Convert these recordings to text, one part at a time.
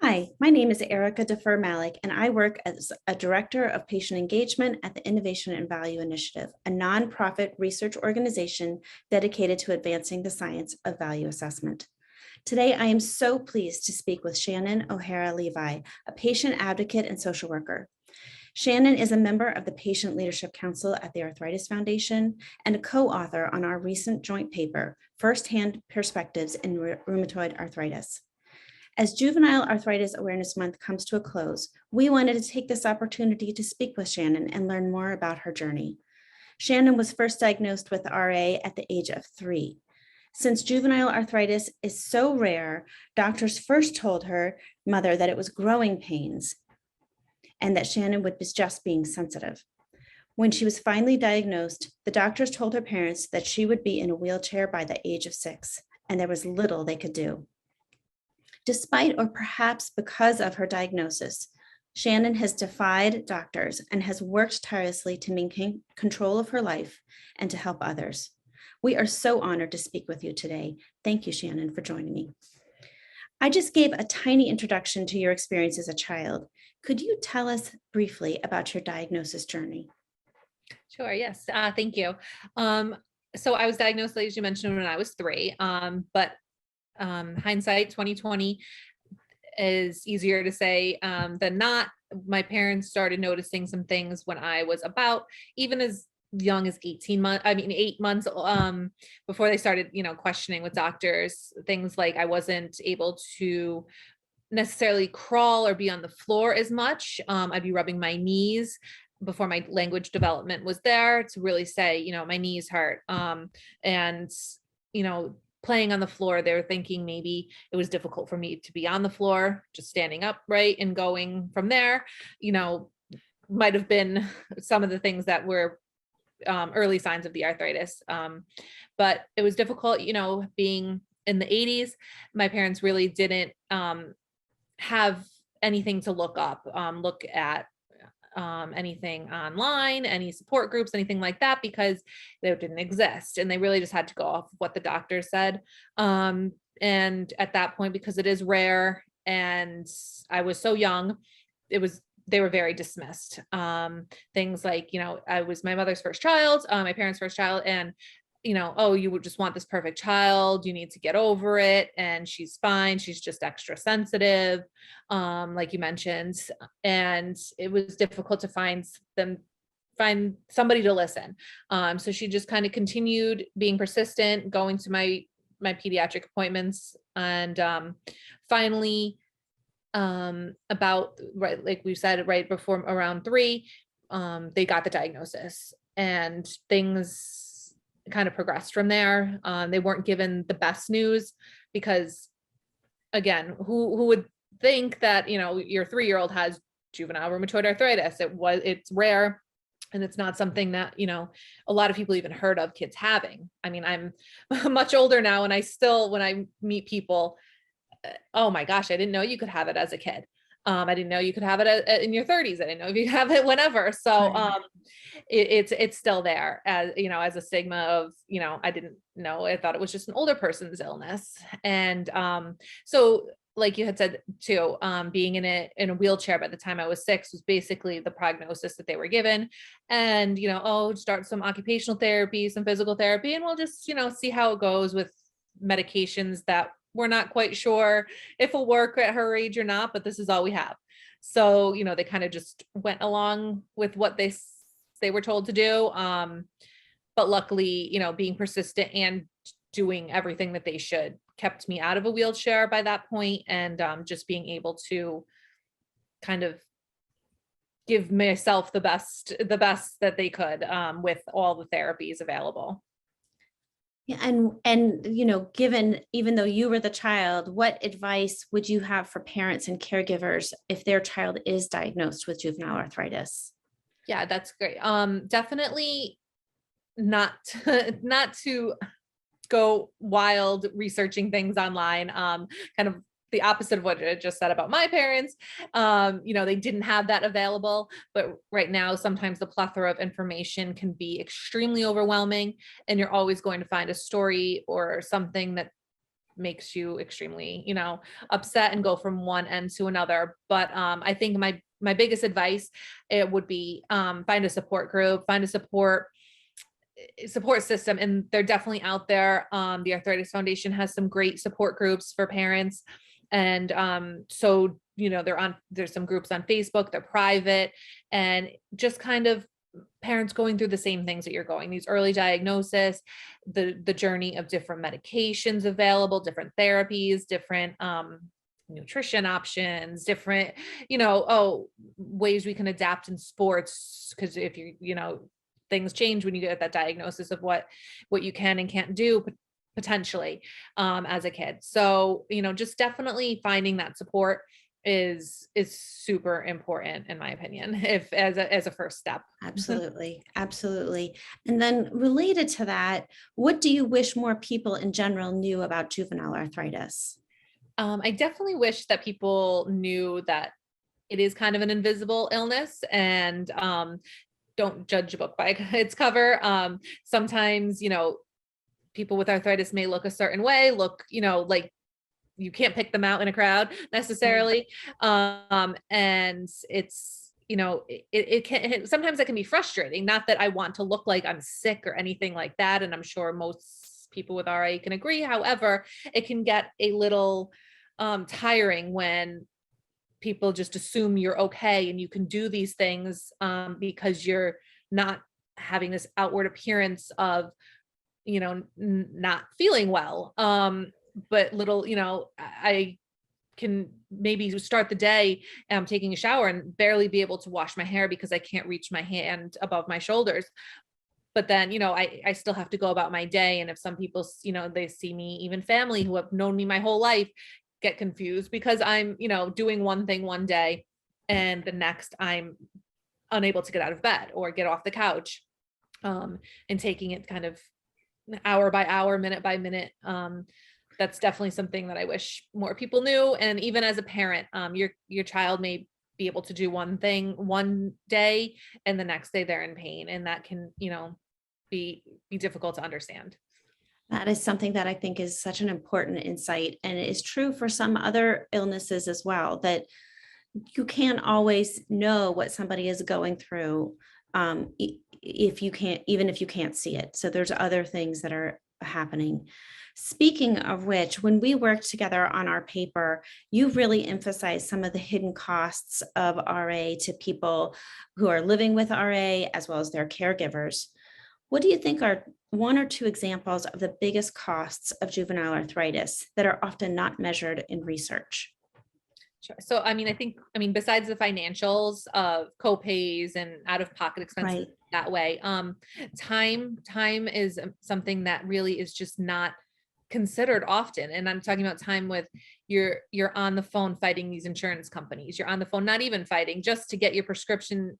Hi, my name is Erica Defer Malik, and I work as a Director of Patient Engagement at the Innovation and Value Initiative, a nonprofit research organization dedicated to advancing the science of value assessment. Today, I am so pleased to speak with Shannan O'Hara Levi, a patient advocate and social worker. Shannan is a member of the Patient Leadership Council at the Arthritis Foundation and a co-author on our recent joint paper, Firsthand Perspectives in Rheumatoid Arthritis. As Juvenile Arthritis Awareness Month comes to a close, we wanted to take this opportunity to speak with Shannan and learn more about her journey. Shannan was first diagnosed with RA at the age of 3. Since juvenile arthritis is so rare, doctors first told her mother that it was growing pains and that Shannan was just being sensitive. When she was finally diagnosed, the doctors told her parents that she would be in a wheelchair by the age of 6, and there was little they could do. Despite or perhaps because of her diagnosis, Shannan has defied doctors and has worked tirelessly to maintain control of her life and to help others. We are so honored to speak with you today. Thank you, Shannan, for joining me. I just gave a tiny introduction to your experience as a child. Could you tell us briefly about your diagnosis journey? Sure. Yes. Thank you. So I was diagnosed, as you mentioned, when I was 3. But hindsight 2020 is easier to say than not. My parents started noticing some things when I was about even as young as 8 months before they started, questioning with doctors, things like I wasn't able to necessarily crawl or be on the floor as much. I'd be rubbing my knees before my language development was there to really say, my knees hurt. And, playing on the floor, they were thinking maybe it was difficult for me to be on the floor, just standing upright and going from there, might have been some of the things that were early signs of the arthritis. But it was difficult, being in the 80s. My parents really didn't have anything to look up, look at anything online, any support groups, anything like that, because they didn't exist. And they really just had to go off of what the doctor said. And at that point, because it is rare and I was so young, they were very dismissed. Things like, I was my mother's first child, my parents' first child, and oh, you would just want this perfect child, you need to get over it, and she's fine, she's just extra sensitive, like you mentioned. And it was difficult to find somebody to listen. So she just kind of continued being persistent, going to my pediatric appointments, and finally, about right, like we said, right before around 3, they got the diagnosis, and things kind of progressed from there. They weren't given the best news because, again, who would think that your 3-year-old has juvenile rheumatoid arthritis? It's rare, and it's not something that a lot of people even heard of kids having. I mean, I'm much older now, and I still, when I meet people, oh my gosh, I didn't know you could have it as a kid. I didn't know you could have it in your 30s. I didn't know if you could have it whenever. So it's still there as a stigma of, I didn't know. I thought it was just an older person's illness. And so like you had said too, being in a wheelchair by the time I was 6 was basically the prognosis that they were given. And, start some occupational therapy, some physical therapy, and we'll just, see how it goes with medications that we're not quite sure if it'll work at her age or not, but this is all we have. So, they kind of just went along with what they were told to do. But luckily, being persistent and doing everything that they should kept me out of a wheelchair by that point, and just being able to kind of give myself the best that they could, with all the therapies available. Yeah, and given, even though you were the child, what advice would you have for parents and caregivers if their child is diagnosed with juvenile arthritis? Yeah, that's great. Definitely not not to go wild researching things online. Kind of the opposite of what I just said about my parents. They didn't have that available, but right now, sometimes the plethora of information can be extremely overwhelming, and you're always going to find a story or something that makes you extremely, upset and go from one end to another. But I think my biggest advice, it would be find a support group, find a support system, and they're definitely out there. The Arthritis Foundation has some great support groups for parents, and so there's some groups on Facebook, they're private, and just kind of parents going through the same things that you're going, these early diagnosis, the journey of different medications available, different therapies, different nutrition options, different, ways we can adapt in sports. Because if things change when you get that diagnosis of what you can and can't do potentially as a kid. So, just definitely finding that support is super important, in my opinion, if as a first step. Absolutely. Absolutely. And then related to that, what do you wish more people in general knew about juvenile arthritis? I definitely wish that people knew that it is kind of an invisible illness, and don't judge a book by its cover. Sometimes, people with arthritis may look a certain way, like you can't pick them out in a crowd necessarily. And it's, it can, sometimes it can be frustrating. Not that I want to look like I'm sick or anything like that. And I'm sure most people with RA can agree. However, it can get a little tiring when people just assume you're okay and you can do these things because you're not having this outward appearance of, not feeling well. But I can maybe start the day taking a shower and barely be able to wash my hair because I can't reach my hand above my shoulders. But then, I still have to go about my day. And if some people, they see me, even family who have known me my whole life, get confused because I'm, doing one thing one day and the next I'm unable to get out of bed or get off the couch, and taking it kind of hour by hour, minute by minute. That's definitely something that I wish more people knew. And even as a parent, your child may be able to do one thing one day and the next day they're in pain, and that can, be difficult to understand. That is something that I think is such an important insight. And it is true for some other illnesses as well, that you can't always know what somebody is going through if you can't, even if you can't see it. So there's other things that are happening. Speaking of which, when we worked together on our paper, you really emphasized some of the hidden costs of RA to people who are living with RA as well as their caregivers. What do you think are one or two examples of the biggest costs of juvenile arthritis that are often not measured in research? Sure. So, besides the financials of co-pays and out-of-pocket expenses that way, time is something that really is just not considered often. And I'm talking about time with you're on the phone fighting these insurance companies. You're on the phone, not even fighting, just to get your prescription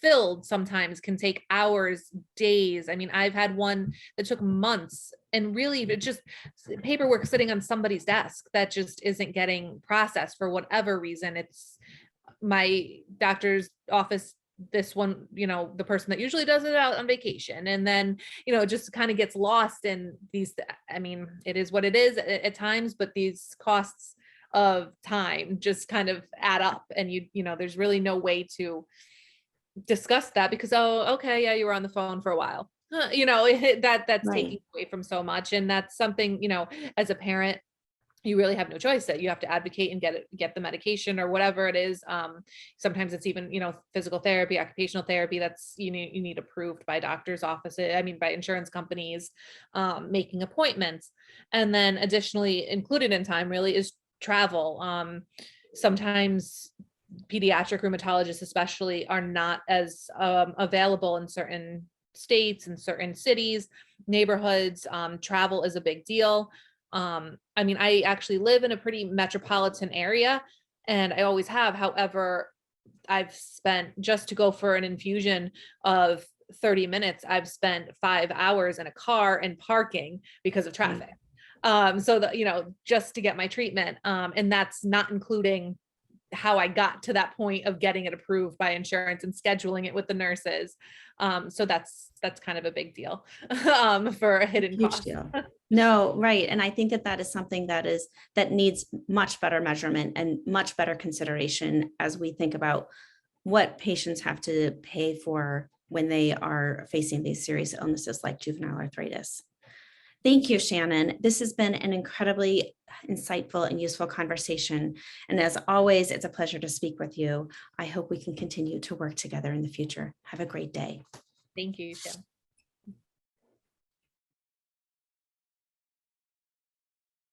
filled sometimes can take hours, days. I've had one that took months, and really it just paperwork sitting on somebody's desk that just isn't getting processed for whatever reason. It's my doctor's office, this one, the person that usually does it out on vacation, and then it just kind of gets lost in these. It is what it is at times, but these costs of time just kind of add up, and there's really no way to discuss that because, oh, okay, yeah, you were on the phone for a while. That's Right. taking away from so much. And that's something, as a parent, you really have no choice, that you have to advocate and get the medication or whatever it is. Sometimes it's even, physical therapy, occupational therapy, that's, you need approved by doctor's offices, by insurance companies, making appointments. And then additionally included in time really is travel. Sometimes pediatric rheumatologists especially are not as available in certain states and certain cities, neighborhoods. Travel is a big deal. I actually live in a pretty metropolitan area, and I always have. However, I've spent, just to go for an infusion of 30 minutes, I've spent 5 hours in a car and parking because of traffic. So that, just to get my treatment. And that's not including how I got to that point of getting it approved by insurance and scheduling it with the nurses. So that's kind of a big deal for a hidden Huge cost. deal. No, right. And I think that is something that needs much better measurement and much better consideration as we think about what patients have to pay for when they are facing these serious illnesses like juvenile arthritis. Thank you, Shannan. This has been an incredibly insightful and useful conversation. And as always, it's a pleasure to speak with you. I hope we can continue to work together in the future. Have a great day. Thank you, Tim.